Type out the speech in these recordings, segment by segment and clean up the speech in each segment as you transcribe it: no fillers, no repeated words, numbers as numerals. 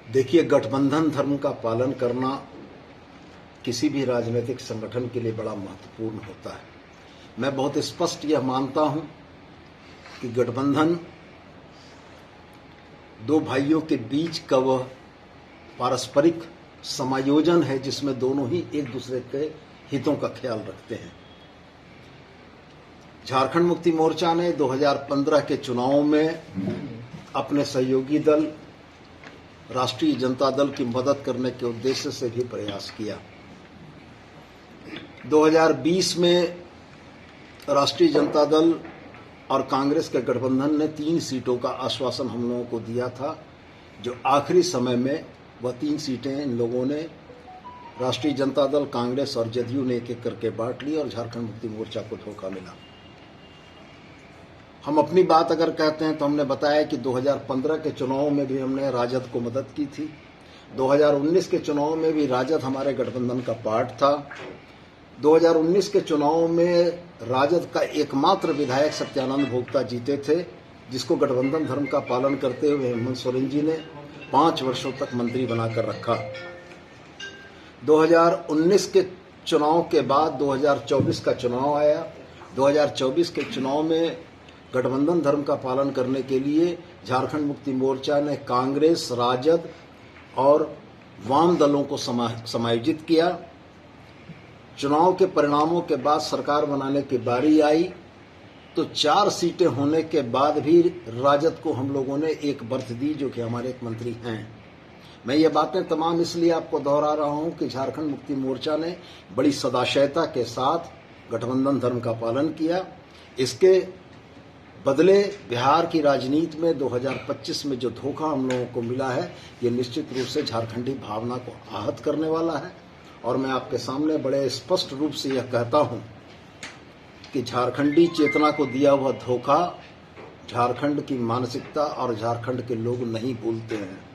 देखिए, गठबंधन धर्म का पालन करना किसी भी राजनीतिक संगठन के लिए बड़ा महत्वपूर्ण होता है। मैं बहुत स्पष्ट यह मानता हूं कि गठबंधन दो भाइयों के बीच का वह पारस्परिक समायोजन है जिसमें दोनों ही एक दूसरे के हितों का ख्याल रखते हैं। झारखंड मुक्ति मोर्चा ने 2015 के चुनाव में अपने सहयोगी दल राष्ट्रीय जनता दल की मदद करने के उद्देश्य से भी प्रयास किया। 2020 में राष्ट्रीय जनता दल और कांग्रेस के गठबंधन ने 3 सीटों का आश्वासन हम लोगों को दिया था, जो आखिरी समय में वह 3 सीटें इन लोगों ने राष्ट्रीय जनता दल, कांग्रेस और जदयू ने एक एक करके बांट ली और झारखंड मुक्ति मोर्चा को धोखा मिला। हम अपनी बात अगर कहते हैं तो हमने बताया कि 2015 के चुनाव में भी हमने राजद को मदद की थी। 2019 के चुनाव में भी राजद हमारे गठबंधन का पार्ट था। 2019 के चुनाव में राजद का एकमात्र विधायक सत्यानंद भोक्ता जीते थे, जिसको गठबंधन धर्म का पालन करते हुए हेमंत सोरेन जी ने 5 वर्षों तक मंत्री बनाकर रखा। 2019 के चुनाव के बाद 2024 का चुनाव आया। 2024 के चुनाव में गठबंधन धर्म का पालन करने के लिए झारखंड मुक्ति मोर्चा ने कांग्रेस, राजद और वाम दलों को समायोजित किया। चुनाव के परिणामों के बाद सरकार बनाने की बारी आई तो 4 सीटें होने के बाद भी राजद को हम लोगों ने एक बर्थ दी, जो कि हमारे एक मंत्री हैं। मैं ये बातें तमाम इसलिए आपको दोहरा रहा हूं कि झारखंड मुक्ति मोर्चा ने बड़ी सदाशयता के साथ गठबंधन धर्म का पालन किया। इसके बदले बिहार की राजनीति में 2025 में जो धोखा हम लोगों को मिला है, ये निश्चित रूप से झारखंडी भावना को आहत करने वाला है। और मैं आपके सामने बड़े स्पष्ट रूप से यह कहता हूं कि झारखंडी चेतना को दिया हुआ धोखा झारखंड की मानसिकता और झारखंड के लोग नहीं भूलते हैं।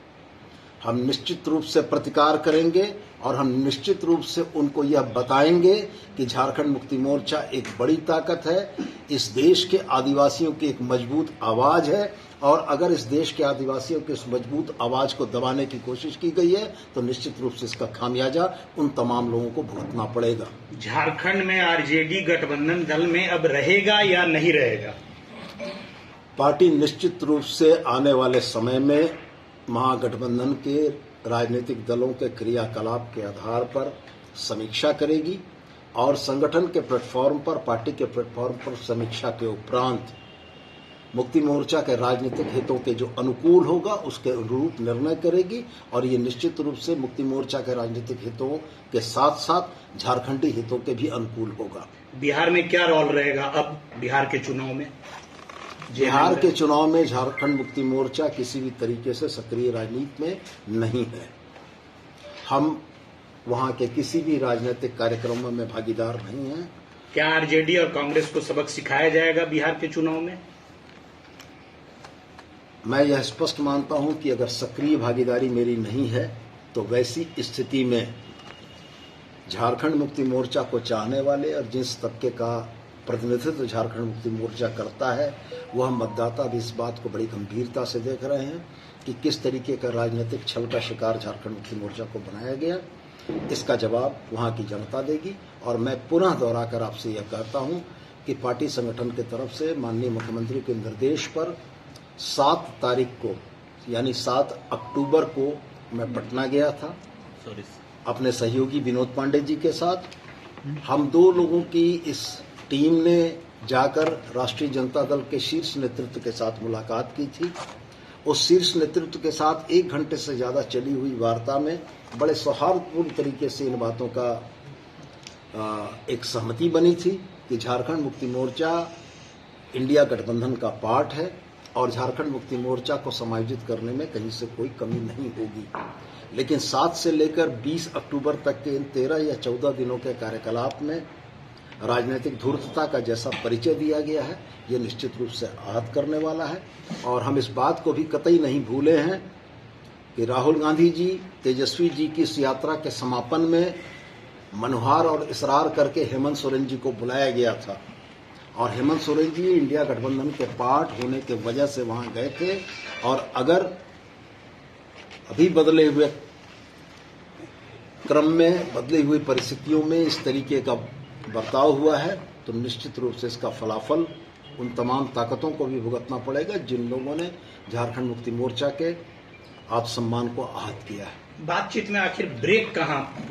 हम निश्चित रूप से प्रतिकार करेंगे और हम निश्चित रूप से उनको यह बताएंगे कि झारखंड मुक्ति मोर्चा एक बड़ी ताकत है, इस देश के आदिवासियों की एक मजबूत आवाज है, और अगर इस देश के आदिवासियों की उस मजबूत आवाज को दबाने की कोशिश की गई है तो निश्चित रूप से इसका खामियाजा उन तमाम लोगों को भुगतना पड़ेगा। झारखंड में आरजेडी गठबंधन दल में अब रहेगा या नहीं रहेगा? पार्टी निश्चित रूप से आने वाले समय में महागठबंधन के राजनीतिक दलों के क्रियाकलाप के आधार पर समीक्षा करेगी और संगठन के प्लेटफॉर्म पर, पार्टी के प्लेटफॉर्म पर समीक्षा के उपरांत मुक्ति मोर्चा के राजनीतिक हितों के जो अनुकूल होगा उसके अनुरूप निर्णय करेगी। और ये निश्चित रूप से मुक्ति मोर्चा के राजनीतिक हितों के साथ साथ झारखंडी हितों के भी अनुकूल होगा। बिहार में क्या रोल रहेगा अब बिहार के चुनाव में? बिहार के चुनाव में झारखंड मुक्ति मोर्चा किसी भी तरीके से सक्रिय राजनीति में नहीं है। हम वहां के किसी भी राजनीतिक कार्यक्रमों में भागीदार नहीं हैं। क्या आरजेडी और कांग्रेस को सबक सिखाया जाएगा बिहार के चुनाव में? मैं यह स्पष्ट मानता हूं कि अगर सक्रिय भागीदारी मेरी नहीं है तो वैसी स्थिति में झारखंड मुक्ति मोर्चा को चाहने वाले और जिस तबके का प्रतिनिधित्व झारखंड मुक्ति मोर्चा करता है, वह मतदाता भी इस बात को बड़ी गंभीरता से देख रहे हैं कि किस तरीके का राजनीतिक छल का शिकार झारखंड मुक्ति मोर्चा को बनाया गया। इसका जवाब वहां की जनता देगी। और मैं पुनः दोहराकर आपसे यह कहता हूं कि पार्टी संगठन की तरफ से माननीय मुख्यमंत्री के निर्देश पर 7 तारीख को यानी 7 अक्टूबर को मैं पटना गया था अपने सहयोगी विनोद पांडे जी के साथ। हम 2 लोगों की इस टीम ने जाकर राष्ट्रीय जनता दल के शीर्ष नेतृत्व के साथ मुलाकात की थी। उस शीर्ष नेतृत्व के साथ 1 घंटे से ज्यादा चली हुई वार्ता में बड़े सौहार्दपूर्ण तरीके से इन बातों का एक सहमति बनी थी कि झारखंड मुक्ति मोर्चा इंडिया गठबंधन का पार्ट है और झारखंड मुक्ति मोर्चा को समायोजित करने में कहीं से कोई कमी नहीं होगी। लेकिन 7 से लेकर 20 अक्टूबर तक के इन 13 या 14 दिनों के कार्यकलाप में राजनीतिक धूर्तता का जैसा परिचय दिया गया है, ये निश्चित रूप से आहत करने वाला है। और हम इस बात को भी कतई नहीं भूले हैं कि राहुल गांधी जी, तेजस्वी जी की इस यात्रा के समापन में मनुहार और इसरार करके हेमंत सोरेन जी को बुलाया गया था और हेमंत सोरेन जी इंडिया गठबंधन के पार्ट होने के वजह से वहां गए थे। और अगर अभी बदले हुए क्रम में, बदली हुई परिस्थितियों में इस तरीके का बर्ताव हुआ है तो निश्चित रूप से इसका फलाफल उन तमाम ताकतों को भी भुगतना पड़ेगा जिन लोगों ने झारखंड मुक्ति मोर्चा के आत्मसम्मान को आहत किया है। बातचीत में आखिर ब्रेक कहाँ